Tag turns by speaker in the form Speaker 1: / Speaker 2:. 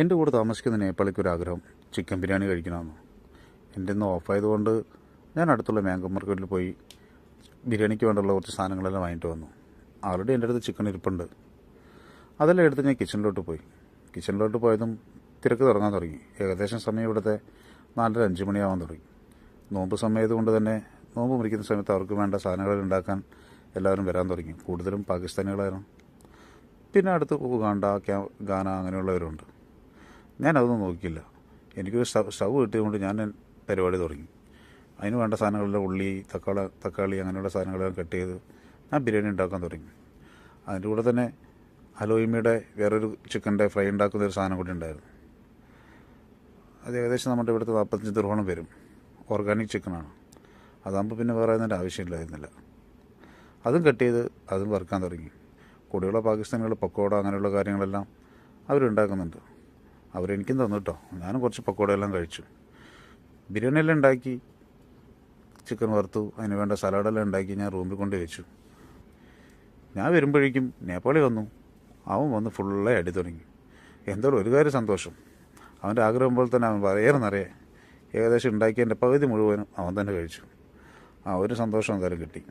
Speaker 1: എൻ്റെ കൂടെ താമസിക്കുന്ന നേപ്പാളിക്കൊരാഗ്രഹം ചിക്കൻ ബിരിയാണി കഴിക്കണമെന്ന്. എൻ്റെ ഇന്ന് ഓഫായതുകൊണ്ട് ഞാൻ അടുത്തുള്ള മാംഗോ മാർക്കറ്റിൽ പോയി ബിരിയാണിക്ക് വേണ്ടുള്ള കുറച്ച് സാധനങ്ങളെല്ലാം വാങ്ങിയിട്ട് വന്നു. ആൾറെഡി എൻ്റെ അടുത്ത് ചിക്കൻ ഇരിപ്പുണ്ട്. അതെല്ലാം എടുത്ത് ഞാൻ കിച്ചണിലോട്ട് പോയതും തിരക്ക് തുടങ്ങാൻ തുടങ്ങി. ഏകദേശം സമയം ഇവിടുത്തെ 4:30-5 മണിയാവാൻ തുടങ്ങി. നോമ്പ് സമയത്തുകൊണ്ട് തന്നെ നോമ്പ് മുറിക്കുന്ന സമയത്ത് അവർക്ക് വേണ്ട സാധനങ്ങൾ ഉണ്ടാക്കാൻ എല്ലാവരും വരാൻ തുടങ്ങി. കൂടുതലും പാകിസ്ഥാനികളായിരുന്നു. പിന്നെ അടുത്ത് ഉഗാണ്ട, ഗാന അങ്ങനെയുള്ളവരുണ്ട്. ഞാനതൊന്നും നോക്കിയില്ല. എനിക്കൊരു സ്റ്റവ് കിട്ടിയതുകൊണ്ട് ഞാൻ പരിപാടി തുടങ്ങി. അതിന് വേണ്ട സാധനങ്ങളെല്ലാം ഉള്ളി, തക്കാളി അങ്ങനെയുള്ള സാധനങ്ങളെല്ലാം കട്ട് ചെയ്ത് ഞാൻ ബിരിയാണി ഉണ്ടാക്കാൻ തുടങ്ങി. അതിൻ്റെ കൂടെ തന്നെ ഹലോയിമയുടെ വേറൊരു ചിക്കൻ്റെ ഫ്രൈ ഉണ്ടാക്കുന്നൊരു സാധനം കൂടി ഉണ്ടായിരുന്നു. അത് ഏകദേശം നമ്മുടെ ഇവിടുത്തെ 45 ദിർഹം വരും. ഓർഗാനിക് ചിക്കനാണ്. അതാകുമ്പോൾ പിന്നെ വേറെ അതിൻ്റെ ആവശ്യമില്ലായിരുന്നില്ല. അതും കട്ട് ചെയ്ത് അതും വറുക്കാൻ തുടങ്ങി. കൂടെയുള്ള പാകിസ്ഥാനികൾ പക്കോട അങ്ങനെയുള്ള കാര്യങ്ങളെല്ലാം അവരുണ്ടാക്കുന്നുണ്ട്. അവരെനിക്കും തന്നു കേട്ടോ. ഞാനും കുറച്ച് പക്കോടയെല്ലാം കഴിച്ചു. ബിരിയാണിയെല്ലാം ഉണ്ടാക്കി, ചിക്കൻ വറുത്തു, അതിന് വേണ്ട സലാഡെല്ലാം ഉണ്ടാക്കി ഞാൻ റൂമിൽ കൊണ്ട് വെച്ചു. ഞാൻ വരുമ്പോഴേക്കും നേപ്പാളി വന്നു. അവൻ വന്ന് ഫുള്ളായി അടി തുടങ്ങി. എന്തായാലും ഒരു കാര്യം സന്തോഷം, അവൻ്റെ ആഗ്രഹം പോലെ തന്നെ അവൻ നിറയെ ഏകദേശം ഉണ്ടാക്കിയതിൻ്റെ പകുതി മുഴുവനും അവൻ തന്നെ കഴിച്ചു. ആ ഒരു സന്തോഷം എന്തായാലും കിട്ടി.